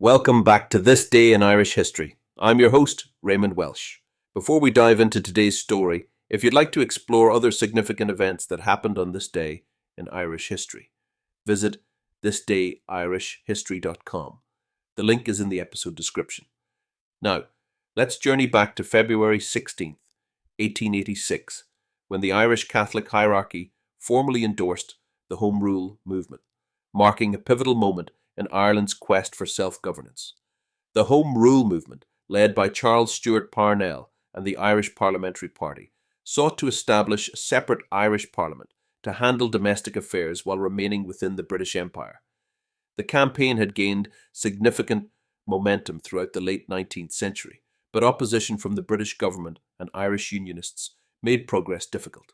Welcome back to This Day in Irish History. I'm your host, Raymond Welsh. Before we dive into today's story, if you'd like to explore other significant events that happened on this day in Irish history, visit thisdayirishhistory.com. The link is in the episode description. Now, let's journey back to February 16th, 1886, when the Irish Catholic hierarchy formally endorsed the Home Rule movement, marking a pivotal moment in Ireland's quest for self-governance. The Home Rule movement, led by Charles Stewart Parnell and the Irish Parliamentary Party, sought to establish a separate Irish Parliament to handle domestic affairs while remaining within the British Empire. The campaign had gained significant momentum throughout the late 19th century, but opposition from the British government and Irish Unionists made progress difficult.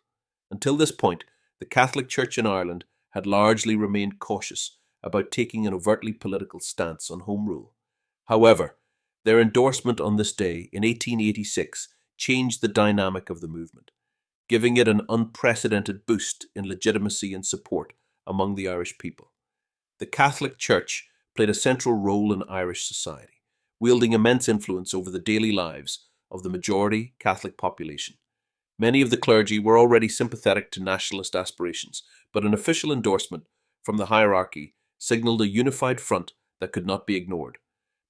Until this point, the Catholic Church in Ireland had largely remained cautious about taking an overtly political stance on Home Rule. However, their endorsement on this day in 1886 changed the dynamic of the movement, giving it an unprecedented boost in legitimacy and support among the Irish people. The Catholic Church played a central role in Irish society, wielding immense influence over the daily lives of the majority Catholic population. Many of the clergy were already sympathetic to nationalist aspirations, but an official endorsement from the hierarchy signalled a unified front that could not be ignored.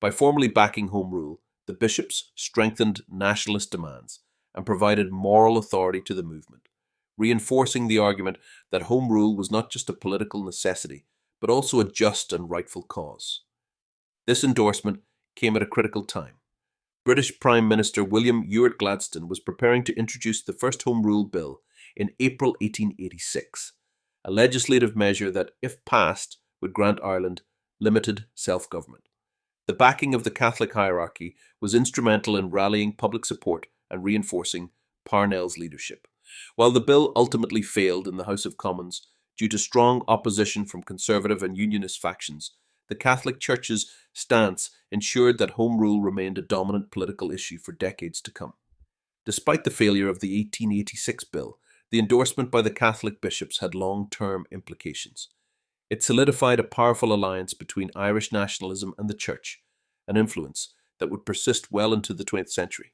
By formally backing Home Rule, the bishops strengthened nationalist demands and provided moral authority to the movement, reinforcing the argument that Home Rule was not just a political necessity, but also a just and rightful cause. This endorsement came at a critical time. British Prime Minister William Ewart Gladstone was preparing to introduce the first Home Rule Bill in April 1886, a legislative measure that, if passed, would grant Ireland limited self-government. The backing of the Catholic hierarchy was instrumental in rallying public support and reinforcing Parnell's leadership. While the bill ultimately failed in the House of Commons due to strong opposition from Conservative and Unionist factions, the Catholic Church's stance ensured that Home Rule remained a dominant political issue for decades to come. Despite the failure of the 1886 bill, the endorsement by the Catholic bishops had long-term implications. It solidified a powerful alliance between Irish nationalism and the Church, an influence that would persist well into the 20th century.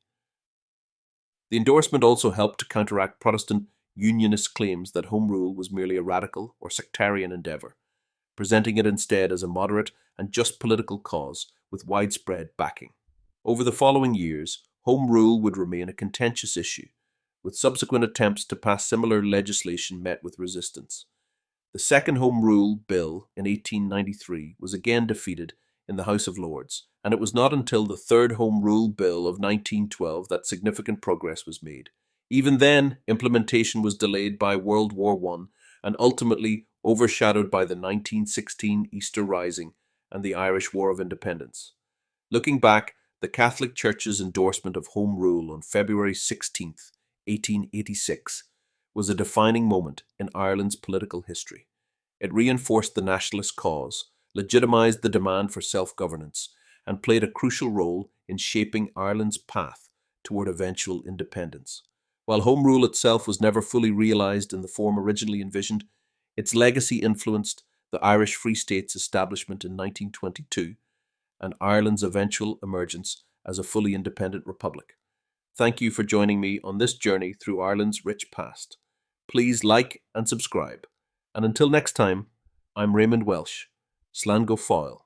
The endorsement also helped to counteract Protestant Unionist claims that Home Rule was merely a radical or sectarian endeavour, presenting it instead as a moderate and just political cause with widespread backing. Over the following years, Home Rule would remain a contentious issue, with subsequent attempts to pass similar legislation met with resistance. The second Home Rule Bill in 1893 was again defeated in the House of Lords, and it was not until the third Home Rule Bill of 1912 that significant progress was made. Even then, implementation was delayed by World War I and ultimately overshadowed by the 1916 Easter Rising and the Irish War of Independence. Looking back, the Catholic Church's endorsement of Home Rule on February 16, 1886, was a defining moment in Ireland's political history. It reinforced the nationalist cause, legitimised the demand for self-governance, and played a crucial role in shaping Ireland's path toward eventual independence. While Home Rule itself was never fully realised in the form originally envisioned, its legacy influenced the Irish Free State's establishment in 1922 and Ireland's eventual emergence as a fully independent republic. Thank you for joining me on this journey through Ireland's rich past. Please like and subscribe. And until next time, I'm Raymond Welsh. Slán go fáil.